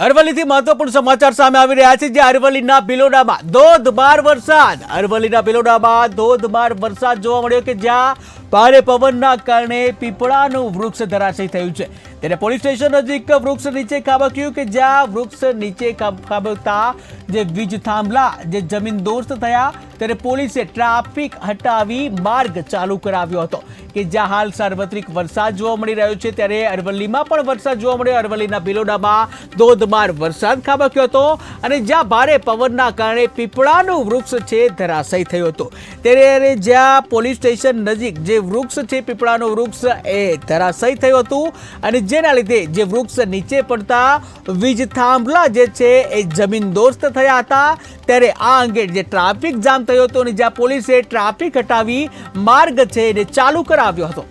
અરવલ્લીથી મહત્વપૂર્ણ સમાચાર સામે આવી રહ્યા છે. જે અરવલ્લીના ભિલોડામાં ધોધમાર વરસાદ. અરવલ્લીના ભિલોડામાં ધોધમાર વરસાદ જોવા મળ્યો કે જ્યાં ભારે પવનના કારણે પીપળાનું વૃક્ષ ધરાશયી થયું છે. ત્યારે પોલીસ સ્ટેશન નજીક વૃક્ષ નીચે ખાબક્યું કે જ્યાં વૃક્ષ નીચે ખાબકતા જે વીજ થાંભલા જે જમીનદોસ્ત થયા. ત્યારે પોલીસે ટ્રાફિક હટાવી માર્ગ ચાલુ કરાવ્યો હતો કે જ્યાં હાલ સાર્વત્રિક વરસાદ જોવા મળી રહ્યો છે. ત્યારે અરવલ્લીમાં પણ વરસાદ જોવા મળ્યો. અરવલ્લીના ભિલોડામાં ધોધમાર વરસાદ ખાબક્યો હતો અને જ્યાં ભારે પવનના કારણે પીપળાનું વૃક્ષ છે ધરાશયી થયું હતું. ત્યારે જ્યાં પોલીસ સ્ટેશન નજીક જે વૃક્ષ છે પીપળાનું વૃક્ષ એ ધરાશયી થયું હતું અને જેના લીધે જે વૃક્ષ નીચે પડતા વીજ થાંભલા જે છે એ જમીનદોસ્ત થયા હતા. ત્યારે આ અંગે જે ટ્રાફિક જામ થયો હતો અને જ્યાં પોલીસે ટ્રાફિક હટાવી માર્ગ છે એને ચાલુ કરાવ્યો હતો.